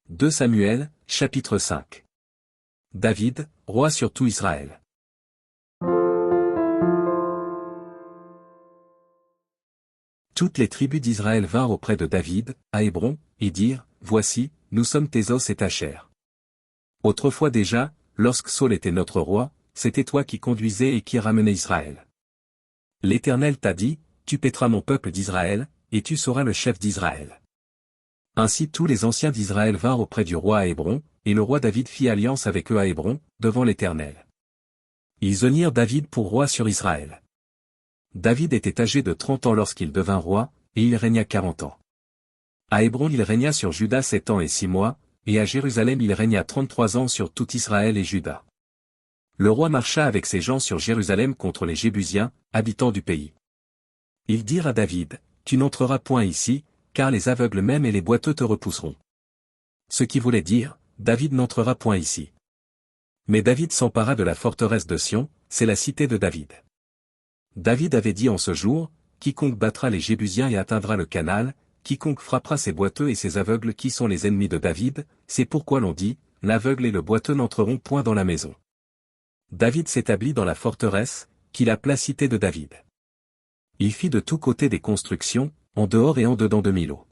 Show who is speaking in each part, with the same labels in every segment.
Speaker 1: 2 Samuel, chapitre 5. David, roi sur tout Israël. Toutes les tribus d'Israël vinrent auprès de David, à Hébron, et dirent, Voici, nous sommes tes os et ta chair. Autrefois déjà, lorsque Saul était notre roi, c'était toi qui conduisais et qui ramenais Israël. L'Éternel t'a dit, Tu paîtras mon peuple d'Israël, et tu seras le chef d'Israël. Ainsi tous les anciens d'Israël vinrent auprès du roi à Hébron, et le roi David fit alliance avec eux à Hébron, devant l'Éternel. Ils unirent David pour roi sur Israël. David était âgé de 30 ans lorsqu'il devint roi, et il régna 40 ans. À Hébron il régna sur Juda 7 ans et 6 mois, et à Jérusalem il régna 33 ans sur tout Israël et Juda. Le roi marcha avec ses gens sur Jérusalem contre les Jébusiens, habitants du pays. Ils dirent à David, Tu n'entreras point ici, car les aveugles même et les boiteux te repousseront. Ce qui voulait dire, David n'entrera point ici. Mais David s'empara de la forteresse de Sion, c'est la cité de David. David avait dit en ce jour, Quiconque battra les Jébusiens et atteindra le canal, quiconque frappera ces boiteux et ces aveugles qui sont les ennemis de David, c'est pourquoi l'on dit, l'aveugle et le boiteux n'entreront point dans la maison. David s'établit dans la forteresse, qu'il appela cité de David. Il fit de tous côtés des constructions, en dehors et en dedans de Milo.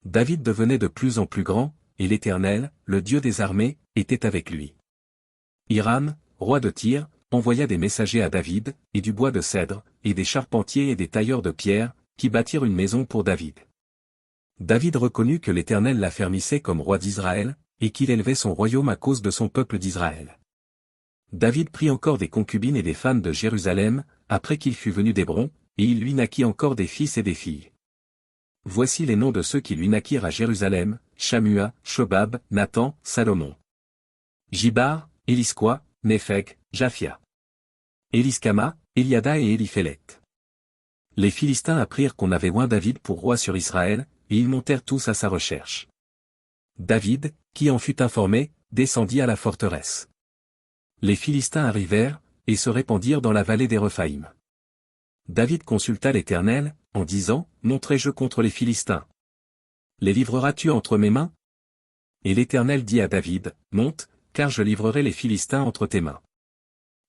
Speaker 1: David devenait de plus en plus grand, et l'Éternel, le Dieu des armées, était avec lui. Hiram, roi de Tyr, envoya des messagers à David, et du bois de cèdre, et des charpentiers et des tailleurs de pierre, qui bâtirent une maison pour David. David reconnut que l'Éternel l'affermissait comme roi d'Israël, et qu'il élevait son royaume à cause de son peuple d'Israël. David prit encore des concubines et des femmes de Jérusalem, après qu'il fut venu d'Hébron, et il lui naquit encore des fils et des filles. Voici les noms de ceux qui lui naquirent à Jérusalem, Shamua, Shobab, Nathan, Salomon. Jibar, Élisqua, Népheg, Japhia. Éliskama, Eliada et Éliphélet. Les Philistins apprirent qu'on avait oint David pour roi sur Israël, et ils montèrent tous à sa recherche. David, qui en fut informé, descendit à la forteresse. Les Philistins arrivèrent, et se répandirent dans la vallée des Rephaïm. David consulta l'Éternel, en disant, Monterai-je contre les Philistins? Les livreras-tu entre mes mains? Et l'Éternel dit à David, Monte, car je livrerai les Philistins entre tes mains.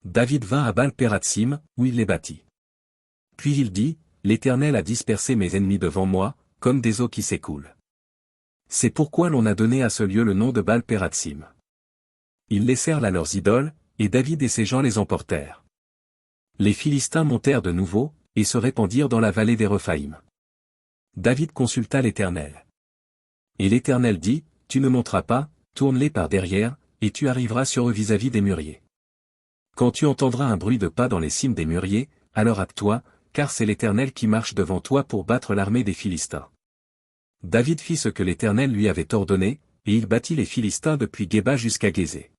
Speaker 1: David vint à Baal-Pératsim, où il les battit. Puis il dit, L'Éternel a dispersé mes ennemis devant moi, comme des eaux qui s'écoulent. C'est pourquoi l'on a donné à ce lieu le nom de Baal-Pératsim. Ils laissèrent là leurs idoles, et David et ses gens les emportèrent. Les Philistins montèrent de nouveau, et se répandirent dans la vallée des Rephaïm. David consulta l'Éternel. Et l'Éternel dit, Tu ne monteras pas, tourne-les par derrière, et tu arriveras sur eux vis-à-vis des mûriers. Quand tu entendras un bruit de pas dans les cimes des mûriers, alors hâte-toi, car c'est l'Éternel qui marche devant toi pour battre l'armée des Philistins. David fit ce que l'Éternel lui avait ordonné, et il battit les Philistins depuis Géba jusqu'à Gézé.